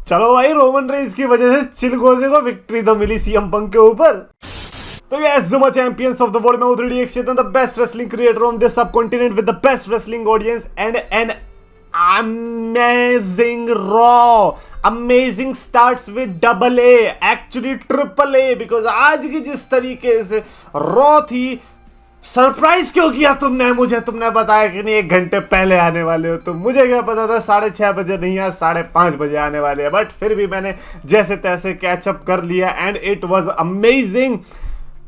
चलो भाई, Roman Reigns की वजह से चिलगोजे को विक्ट्री तो मिली सीएम पंक के ऊपर। तो यस, जुमा चैंपियंस ऑफ द वर्ल्ड में उधरी एक the best wrestling creator on this subcontinent with the best wrestling audience and an amazing raw, amazing starts with double A, actually triple A, because आज की जिस तरीके से रॉ थी, सरप्राइज क्यों किया तुमने मुझे? तुमने बताया कि नहीं 1 घंटे पहले आने वाले हो तुम, मुझे क्या पता था 6:30 बजे नहीं, आज 5:30 बजे आने वाले हैं, बट फिर भी मैंने जैसे तैसे कैचअप कर लिया and it was amazing.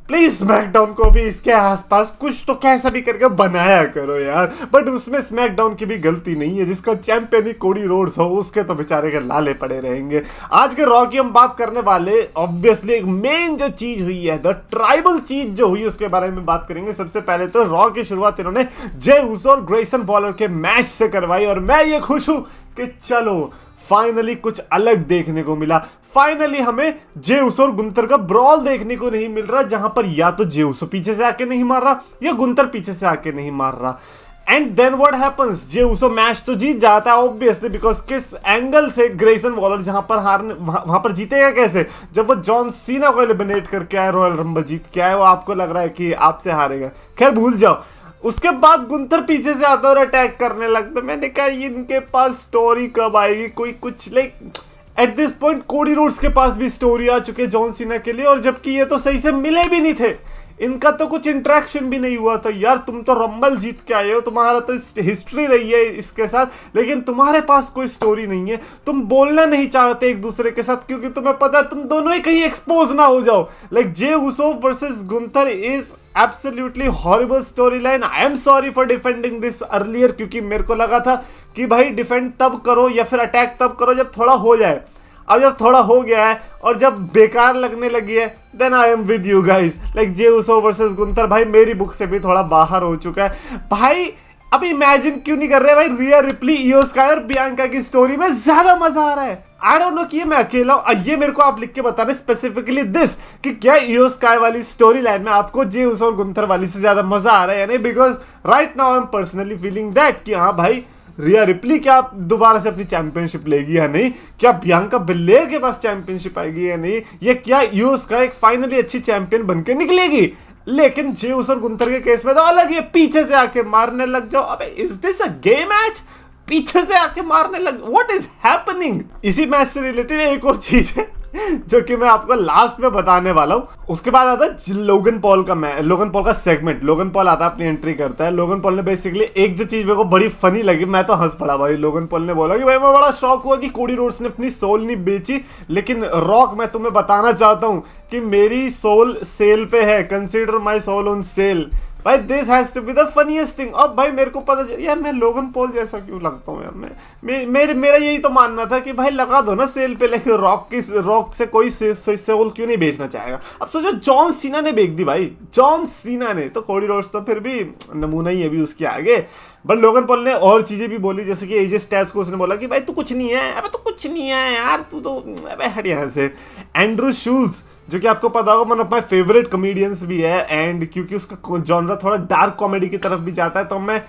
Please SmackDown को भी इसके आसपास कुछ तो कैसा भी करके बनाया करो यार। बट उसमें स्मैकडाउन की भी गलती नहीं है, जिसका चैंपियन ही कोडी रोड्स हो, उसके तो बेचारे के लाले पड़े रहेंगे। आज के रॉ की हम बात करने वाले, ऑब्वियसली एक मेन जो चीज हुई है, द ट्राइबल चीज जो हुई, उसके बारे में बात करेंगे। सबसे पहले तो रॉ की शुरुआत इन्होंने जे उसो और ग्रेसन वॉलर के मैच से करवाई और मैं ये खुश हूं कि चलो फाइनली कुछ अलग देखने को मिला। फाइनली हमें जे उसो और गुंतर का ब्रॉल देखने को नहीं मिल रहा, जहां पर या तो जे उसो पीछे से आके नहीं मार रहा या गुंतर पीछे से आके नहीं मार रहा। And then what happens, Jey Uso match तो जीत जाता है ऑब्वियसली, बिकॉज किस एंगल से ग्रेसन वॉलर जहां पर वहां पर जीतेगा कैसे? जब वो जॉन सीना को एलिमिनेट करके आए, रॉयल रंबल जीत के आए, वो आपको लग रहा है कि आपसे हारेगा। खैर भूल जाओ। उसके बाद गुंथर पीछे से आता और अटैक करने लगता। मैंने कहा इनके पास स्टोरी कब आएगी? कोई कुछ like at this point Cody Rhodes के पास भी स्टोरी आ चुकी है जॉन सीना के लिए, और जबकि ये तो सही से मिले भी नहीं थे, इनका तो कुछ इंटरेक्शन भी नहीं हुआ था। यार तुम तो रंबल जीत के आए हो, तुम्हारा तो हिस्ट्री रही है इसके साथ, लेकिन तुम्हारे पास कोई स्टोरी नहीं है। तुम बोलना नहीं चाहते एक दूसरे के साथ क्योंकि तुम्हें पता है तुम दोनों ही कहीं एक्सपोज ना हो जाओ। Like Jey Uso versus Gunther is absolutely horrible story line. I am sorry for defending this earlier, क्योंकि मेरे को लगा था कि भाई डिफेंड तब करो या फिर अटैक तब करो जब थोड़ा हो जाए। अब जब थोड़ा हो गया है और जब बेकार लगने लगी है, then I am with you guys. Like Jey Uso versus Gunther भाई मेरी बुक से भी थोड़ा बाहर हो चुका है भाई। अब इमेजिन क्यों नहीं कर रहे भाई, रिया रिप्ली, इयो स्काई और बियांका की स्टोरी में ज्यादा मजा आ रहा है। आई डोंट नो कि ये मैं अकेला हूं, ये मेरे को आप लिख के बताने स्पेसिफिकली दिस कि क्या इयो स्काई वाली स्टोरी लाइन में आपको जे उसो और गुंथर वाली से ज्यादा मजा आ रहा है या नहीं? Because right now I am personally feeling that कि हाँ भाई, रिया रिप्ली क्या दोबारा से अपनी चैंपियनशिप लेगी या नहीं, क्या बियांका बिलेर के पास चैंपियनशिप आएगी या नहीं, ये क्या इयो स्काई एक फाइनली अच्छी चैंपियन बनके निकलेगी। लेकिन जे उसो और गुंथर के केस में तो अलग, ये पीछे से आके मारने लग जाओ। अबे is this a game match? पीछे से आके मारने लग, व्हाट इज हैपनिंग? इसी मैच से रिलेटेड एक और चीज है जो कि मैं आपको लास्ट में बताने वाला हूं। उसके बाद आता है लोगन पॉल का सेगमेंट। लोगन पॉल आता है, अपनी एंट्री करता है। लोगन पॉल ने बेसिकली एक जो चीज मेरे को बड़ी फनी लगी, मैं तो हंस पड़ा भाई। लोगन पॉल ने बोला कि भाई मैं बड़ा शॉक हुआ कि कोडी रोड्स ने अपनी सोल नहीं बेची, लेकिन रॉक मैं तुम्हें बताना चाहता हूं कि मेरी सोल सेल पे है, consider my soul on sale. भाई this has to be the funniest thing. अब भाई मेरे को पता चल यार मैं लोगन पॉल जैसा क्यों लगता हूँ यार। मेरा यही तो मानना था कि भाई लगा दो ना सेल पे, लेकिन रॉक से कोई सोल क्यों नहीं बेचना चाहेगा? अब सोचो जॉन सीना ने बेच दी भाई, जॉन सीना ने, तो कोडी रोड्स तो फिर भी नमूना ही है भी उसके आगे। बट लोगन पॉल ने और चीजें भी बोली, जैसे कि एजे स्टाइल्स को उसने बोला कि भाई तू कुछ नहीं है, अबे तू कुछ नहीं है यार, तू तो अबे हट यहाँ से। एंड्रू शूल्स जो कि आपको पता होगा one of my favourite comedians भी है, एंड क्योंकि उसका जॉनरा थोड़ा डार्क कॉमेडी की तरफ भी जाता है, तो मैं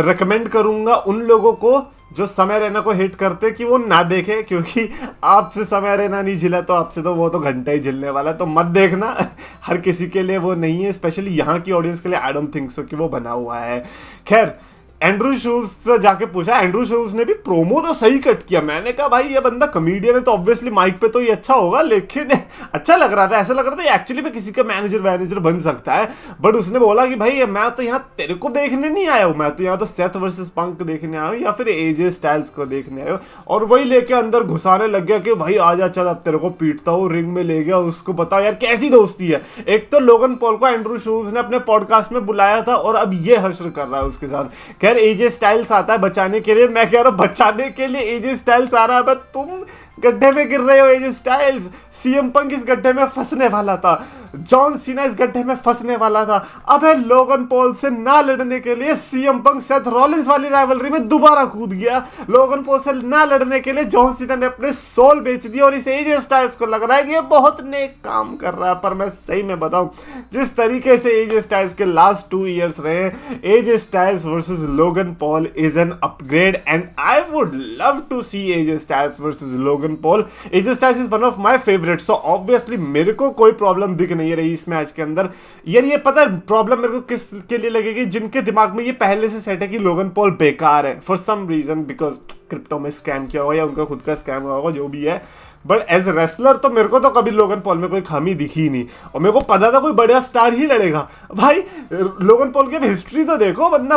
रिकमेंड करूंगा उन लोगों को जो समय रैना को हिट करते कि वो ना देखे, क्योंकि आपसे समय रैना नहीं झिला तो आपसे तो वो तो घंटा ही झिलने वाला है, तो मत देखना। हर किसी के लिए वो नहीं है, स्पेशली यहाँ की ऑडियंस के लिए आई डोंट थिंक सो कि वो बना हुआ है। खैर एंड्रू शूल्स से जाके पूछा, एंड्रू शूल्स ने भी प्रोमो तो सही कट किया। मैंने कहा भाई ये बंदा कॉमेडियन है तो ऑब्वियसली माइक पे तो ये अच्छा होगा, लेकिन अच्छा लग रहा था, ऐसा लग रहा था एक्चुअली में किसी का मैनेजर बन सकता है। बट उसने बोला कि भाई मैं तो यहाँ तेरे को देखने नहीं आया हूँ, मैं तो यहाँ तो सेथ वर्सेस पंक देखने आया हूँ या फिर एजे स्टाइल्स को देखने आया हूँ। और वही लेके अंदर घुसाने लग गया कि भाई आजा चल अब तेरे को पीटता हूँ, रिंग में ले गया। उसको बताओ यार कैसी दोस्ती है। एक तो लोगन पॉल को एंड्रू शूल्स ने अपने पॉडकास्ट में बुलाया था और अब ये हश्र कर रहा है उसके साथ। खैर एजे स्टाइल्स आता है बचाने के लिए, मैं कह रहा हूं बचाने के लिए एजे स्टाइल्स आ रहा है, बट तुम गड्ढे में गिर रहे हो एजे स्टाइल्स। सीएम पंक इस गड्ढे में फंसने वाला था, जॉन सीना इस गड्ढे में फंसने वाला था। अब है लोगन पॉल से ना लड़ने के लिए सीएम पंक सेथ रॉलिंस वाली राइवलरी में दोबारा कूद गया। लोगन पॉल से ना लड़ने के लिए जॉन सीना ने अपने सोल बेच दी और इस एजे स्टाइल्स को लग रहा है कि ये बहुत नेक काम कर रहा है। पर मैं सही में बताऊं, जिस तरीके से एजे स्टाइल्स के लास्ट 2 इयर्स रहे, AJ Styles versus Logan Paul is an upgrade and I would love to see AJ Styles versus Logan Logan Paul. AJ Styles is one of my favourite, so obviously मेरे को कोई problem दिख नहीं रही इस match के अंदर। यार ये पता है प्रॉब्लम मेरे को किस के लिए लगेगी, जिनके दिमाग में ये पहले से सेट है कि लोगन पॉल बेकार है for some reason, because crypto में स्कैम किया होगा या उनका खुद का स्कैम हुआ होगा, जो भी है। बट एज रेसलर तो मेरे को तो कभी लोगन पॉल में कोई खामी दिखी नहीं, और मेरे को पता था कोई बड़ा स्टार ही लड़ेगा। भाई लोगन पॉल की हिस्ट्री तो देखो, बंदा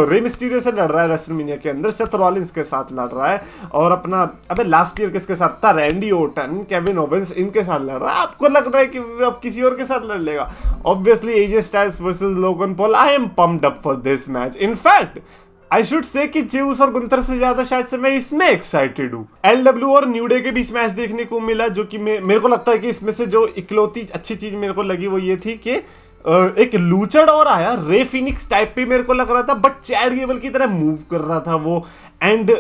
रे मिस्टीरियो से लड़ रहा है रेसलमेनिया के अंदर, सेथ रॉलिंस के साथ लड़ रहा है, और अपना अबे लास्ट ईयर किसके साथ था, रैंडी ओटन, केविन ओवेंस, इनके साथ लड़ रहा है। आपको लग रहा है कि अब किसी और के साथ लड़ लेगा? Obviously AJ Styles versus Logan Paul, I am pumped up for this match. In fact I should say कि जेउस और गुंथर से ज्यादा शायद से मैं इसमें एक्साइटेड हूँ। एलडब्ल्यू और न्यू डे के बीच मैच देखने को मिला, जो कि मेरे को लगता है कि इसमें से जो इकलौती अच्छी चीज मेरे को लगी वो ये थी कि एक लूचड और आया, रे फिनिक्स टाइप पे मेरे को लग रहा था, बट चैड गेबल की तरह मूव कर रहा था वो। एंड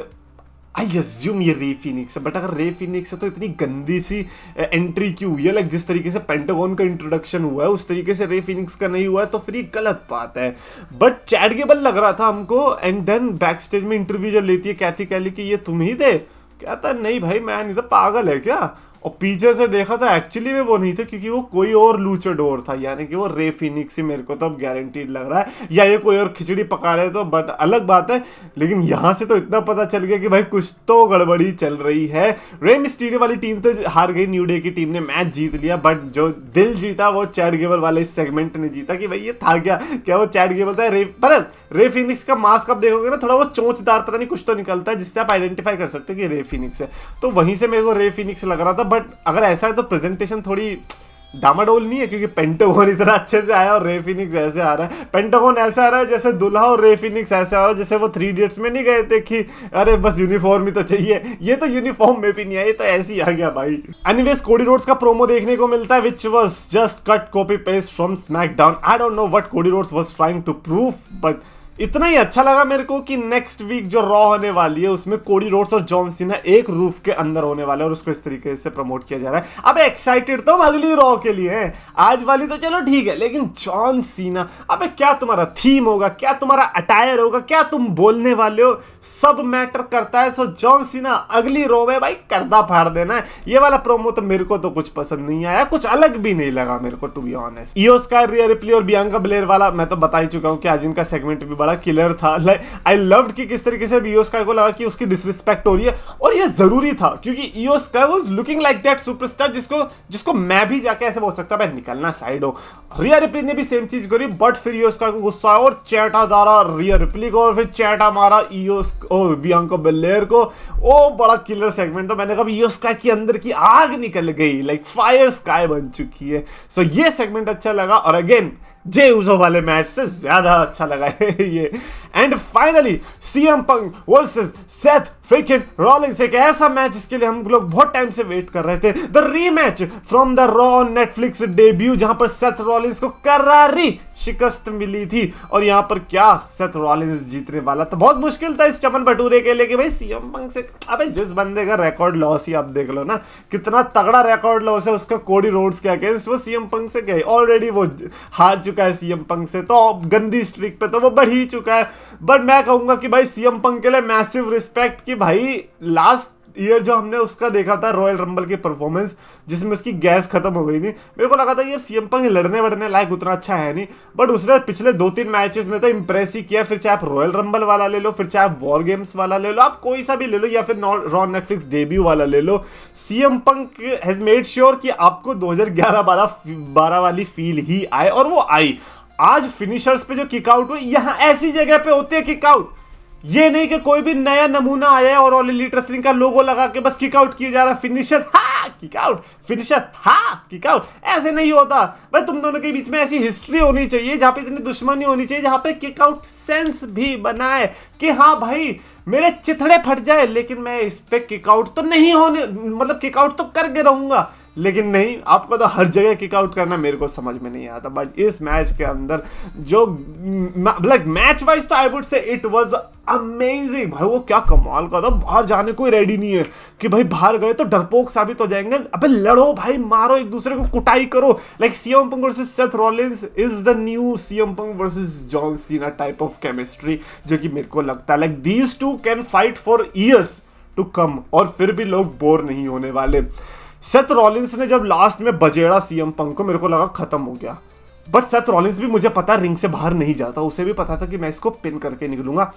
आई अज्यूम ये रे फिनिक्स है, बट अगर रे फिनिक्स है तो इतनी गंदी सी एंट्री क्यों हुई है? लाइक जिस तरीके से पेंटागन का इंट्रोडक्शन हुआ है उस तरीके से रे फिनिक्स का नहीं हुआ है, तो फिर ये गलत बात है। बट चैड गेबल लग रहा था हमको। एंड देन बैक स्टेज में इंटरव्यू जब लेती है कैथी कैली कि ये तुम ही थे, कहता नहीं भाई मैं नहीं था, पागल है क्या? और पीछे से देखा था एक्चुअली में वो नहीं था, क्योंकि वो कोई और लूचडोर था, यानी कि वो रे फिनिक्स ही मेरे को तो अब गारंटीड लग रहा है, या ये कोई और खिचड़ी पका रहे तो बट अलग बात है। लेकिन यहाँ से तो इतना पता चल गया कि भाई कुछ तो गड़बड़ी चल रही है। रे मिस्टीरियो वाली टीम तो हार गई, न्यू डे की टीम ने मैच जीत लिया, बट जो दिल जीता वो चैड गेबल वाले इस सेगमेंट ने जीता। कि भाई ये था क्या वो चैड गेबल था? रे फिनिक्स का मास्क आप देखोगे ना, थोड़ा वो चोंचदार पता नहीं कुछ तो निकलता है जिससे आप आइडेंटिफाई कर सकते हो कि रे फिनिक्स है, तो वहीं से मेरे को रे फिनिक्स लग रहा था। बट अगर ऐसा है तो प्रेजेंटेशन थोड़ी डामाडोल नहीं है, क्योंकि पेंटागन इतना अच्छे से आया और रे फिनिक्स ऐसे आ रहा है। पेंटागन ऐसा आ रहा है जैसे दूल्हा, और रे फिनिक्स ऐसे आ रहा है जैसे वो 3 इडियट्स में नहीं गए थे कि अरे बस यूनिफॉर्म ही तो चाहिए, ये तो यूनिफॉर्म में भी नहीं है, ये तो ऐसे ही आ गया भाई। एनीवेज कोडी रोड्स का प्रोमो देखने को मिलता है, which was just cut copy paste from SmackDown. I don't know what Cody Rhodes was trying to prove, but इतना ही अच्छा लगा मेरे को कि नेक्स्ट वीक जो रॉ होने वाली है उसमें कोडी रोड्स और जॉन सीना एक रूफ के अंदर होने वाले हैं, और उसको इस तरीके से प्रमोट किया जा रहा है। अब एक्साइटेड तो अगली रॉ के लिए है, आज वाली तो चलो ठीक है, लेकिन जॉन सीना, अबे क्या तुम्हारा थीम होगा, क्या तुम्हारा अटायर होगा, क्या तुम बोलने वाले हो, सब मैटर करता है। सो जॉन सीना अगली रॉ में भाई करदा फाड़ देना है। ये वाला प्रोमो तो मेरे को तो कुछ पसंद नहीं आया, कुछ अलग भी नहीं लगा मेरे को, टू बी ऑनेस्ट। इयो स्काई, रिया रिप्ली और बियांका ब्लेयर वाला मैं तो बता ही चुका हूँ कि आज इनका सेगमेंट भी बड़ा किलर था। लाइक आई लव्ड कि किस तरीके से इयो स्काई को लगा कि उसकी डिसरिस्पेक्ट हो रही है, और ये जरूरी था, क्योंकि इयो sky was looking like that superstar जिसको मैं भी जाके ऐसे बोल सकता, भाई निकलना साइड हो। रिया रिप्ली ने भी सेम चीज करी, बट फिर इयो स्काई को गुस्सा आया और चैटा दारा रिया रिप्ली को, और फिर चैटा मारा बियांका बेलेयर को। ओ बड़ा किलर सेगमेंट था। मैंने कहा इयो स्काई के अंदर की आग निकल गई, लाइक फायर स्काई बन चुकी है। सो ये सेगमेंट अच्छा लगा, और अगेन जे उजो वाले मैच से ज्यादा अच्छा लगा है ये। And finally CM Punk versus Seth freaking Rollins, एक ऐसा मैच जिसके लिए हम लोग बहुत टाइम से वेट कर रहे थे। The rematch from the raw Netflix debut, जहां पर सेथ रॉलिंस को करारी शिकस्त मिली थी, और यहां पर क्या सेथ रॉलिंस जीतने वाला था। बहुत मुश्किल था इस चमन भटूरे के लिए कि भाई सीएम पंक से, अबे जिस बंदे का रिकॉर्ड लॉस ही आप देख लो ना, कितना तगड़ा रिकॉर्ड लॉस है उसका कोडी रोड्स के अगेंस्ट, वो सीएम पंक से गए, ऑलरेडी वो हार चुका है सीएम पंक से, तो गंदी स्ट्रीक पे तो वो बढ़ ही चुका है। बट मैं कहूंगा कि भाई सीएम पंक के लिए मैसिव रिस्पेक्ट, कि भाई लास्ट ईयर जो हमने उसका देखा था रॉयल रंबल की परफॉर्मेंस, जिसमें उसकी गैस खत्म हो गई थी, मेरे को लगा था ये सीएम पंक लड़ने वड़ने लायक उतना अच्छा है नहीं, बट उसने पिछले 2-3 मैचेस में तो इंप्रेस ही किया। फिर चाहे आप रॉयल रंबल वाला ले लो, फिर चाहे आप वॉर गेम्स वाला ले लो, आप कोई सा भी ले लो, या फिर रॉ नेटफ्लिक्स डेब्यू वाला ले लो, CM Punk has made sure कि आपको 2011-12 वाली फील ही आए, और वो आई। आज फिनिशर्स पे जो किकआउट हुए, यहाँ ऐसी जगह पे होते हैं किकआउट, ये नहीं कि कोई भी नया नमूना आया है और ऑल एलीट रेसलिंग का लोगो लगा के बस किकआउट किया जा रहा है, फिनिशर हा किकआउट, फिनिशर हा किकआउट, ऐसे नहीं होता भाई। तुम दोनों के बीच में ऐसी हिस्ट्री होनी चाहिए जहां पे इतनी दुश्मनी होनी चाहिए, जहां पे किकआउट सेंस भी बनाए कि हाँ भाई मेरे चिथड़े फट जाए, लेकिन मैं इस पे किकआउट तो नहीं होने, मतलब किकआउट तो करके रहूंगा, लेकिन नहीं, आपको तो हर जगह किकआउट करना मेरे को समझ में नहीं आता। बट इस मैच के अंदर जो लाइक मैच वाइज तो I would say it was amazing भाई। वो क्या कमाल का था, बाहर जाने को रेडी नहीं है कि भाई बाहर गए तो डरपोक साबित हो जाएंगे। अबे लड़ो भाई, मारो एक दूसरे को, कुटाई करो। Like CM Punk versus Seth Rollins is the new CM Punk versus John Cena type of chemistry, जो कि मेरे को लगता है like these two can fight for years to come, और फिर भी लोग बोर नहीं होने वाले। सेथ रॉलिंस ने जब लास्ट में बजेड़ा सीएम पंक को, मेरे को लगा खत्म हो गया, बट सेथ रॉलिंस भी मुझे पता रिंग से बाहर नहीं जाता, उसे भी पता था कि मैं इसको पिन करके निकलूंगा,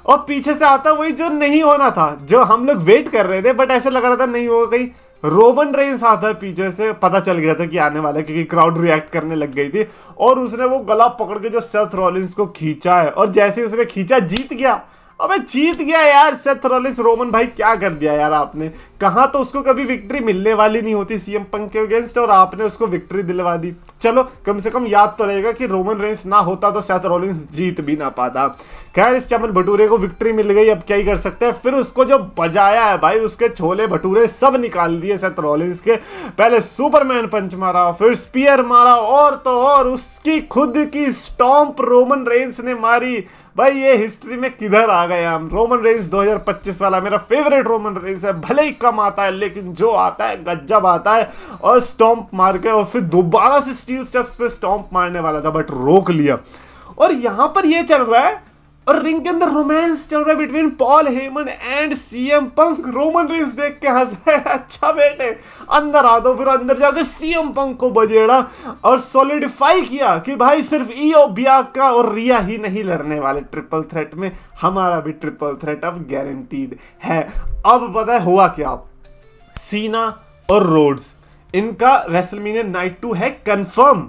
और पीछे से आता वही जो नहीं होना था, जो हम लोग वेट कर रहे थे बट ऐसे लग रहा था नहीं होगा, कहीं रोमन रेंस आता है पीछे से, पता चल गया था कि आने वाला है क्योंकि क्राउड रिएक्ट करने लग गई थी, और उसने वो गला पकड़ के जो सेथ रॉलिंस को खींचा है, और जैसे उसने खींचा जीत गया। अबे जीत गया यार सेथ रॉलिंस। रोमन भाई क्या कर दिया यार आपने, कहाँ तो उसको कभी विक्ट्री मिलने वाली नहीं होती सीएम पंक के अगेंस्ट, और आपने उसको विक्ट्री दिलवा दी। चलो कम से कम याद तो रहेगा कि रोमन रेंस ना होता तो सेथ रॉलिंस जीत भी ना पाता। खैर इस चमन भटूरे को विक्ट्री मिल गई, अब क्या ही कर सकते हैं। फिर उसको जो बजाया है भाई, उसके छोले भटूरे सब निकाल दिए सेथ रॉलिंस के। पहले सुपरमैन पंच मारा, फिर स्पीयर मारा, और तो और उसकी खुद की स्टॉम्प रोमन रेंस ने मारी। भाई ये हिस्ट्री में किधर आ गए हम। रोमन रेंस 2025 वाला मेरा फेवरेट रोमन रेंस है, भले ही कम आता है लेकिन जो आता है गजब आता है। और स्टॉम्प मार के और फिर दोबारा से स्टील स्टेप्स पे स्टॉम्प मारने वाला था बट रोक लिया। और यहां पर ये चल रहा है, और रिंग के अंदर रोमांस चल रहा है between Paul Heyman and CM Punk. Roman Reigns देख के हंस रहे, अच्छा बेटे अंदर आ दो। फिर अंदर जाके सीएम पंक को बजेड़ा और सॉलिडिफाई किया कि भाई सिर्फ ईओ बियांका और रिया ही नहीं लड़ने वाले ट्रिपल थ्रेट में, हमारा भी ट्रिपल थ्रेट अब गारंटीड है। अब पता है हुआ क्या, सीना और रोड्स इनका रेसलमेनिया नाइट 2 है कंफर्म।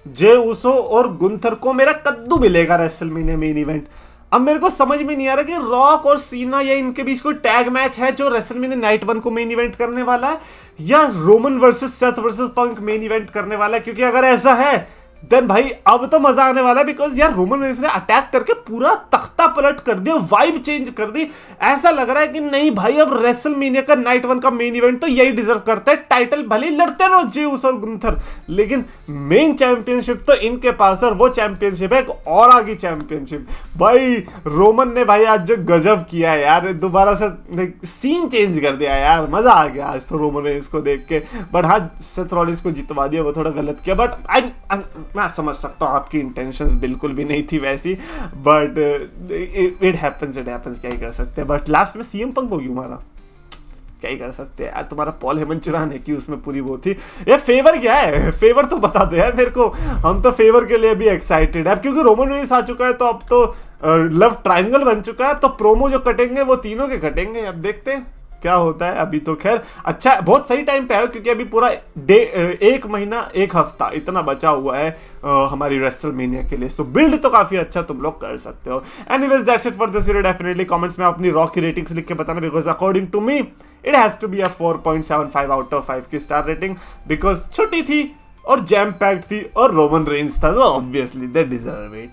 जे उसो और गुंथर को मेरा कद्दू मिलेगा रेसलमेनिया मेन इवेंट। अब मेरे को समझ में नहीं आ रहा कि रॉक और सीना या इनके बीच कोई टैग मैच है जो रेसलमेनिया नाइट 1 को मेन इवेंट करने वाला है, या रोमन वर्सेस सेथ वर्सेस पंक मेन इवेंट करने वाला है। क्योंकि अगर ऐसा है देन भाई अब तो मजा आने वाला है, बिकॉज यार रोमन रेंस ने अटैक करके पूरा तख्ता पलट कर दिया, वाइब चेंज कर दी। ऐसा लग रहा है कि नहीं भाई अब रेसलमेनिया का नाइट 1 का मेन इवेंट तो यही डिजर्व करता है। टाइटल भले ही लड़ते रहो जेउस और गुंथर, लेकिन मेन चैंपियनशिप तो इनके पास है, और वो चैंपियनशिप है एक और आगे चैंपियनशिप। भाई रोमन ने भाई आज जो गजब किया है यार, दोबारा से सीन चेंज कर दिया यार, मजा आ गया आज तो रोमन रेंस को देख के। बट हाँ सेथ रॉलिंस को जितवा दिया, वो थोड़ा गलत किया, बट मैं समझ सकता हूँ आपकी इंटेंशंस बिल्कुल भी नहीं थी वैसी, बट इट हैपेंस क्या ही कर सकते हैं। बट लास्ट में सीएम पंक को क्यों मारा, क्या ही कर सकते हैं यार। तुम्हारा पॉल हेमन चुराने की उसमें पूरी वो थी। ये फेवर क्या है, फेवर तो बता दो यार मेरे को, हम तो फेवर के लिए भी एक्साइटेड है। अब क्योंकि रोमन रेंस आ चुका है तो अब तो लव ट्रायंगल बन चुका है, तो प्रोमो जो कटेंगे वो तीनों के कटेंगे। अब देखते हैं क्या होता है। अभी तो खैर अच्छा बहुत सही टाइम पे आया, क्योंकि अभी पूरा एक महीना एक हफ्ता इतना बचा हुआ है हमारी रेसलमेनिया के लिए। सो बिल्ड तो काफी अच्छा तुम लोग कर सकते हो। Anyways that's it for this video. Definitely comments में अपनी रॉ की रेटिंग्स लिख के बताना, because according to me it has to be a 4.75 out of 5 की स्टार रेटिंग, बिकॉज छोटी थी और जैम पैक्ड थी और रोमन रेंस था, so obviously they deserve it.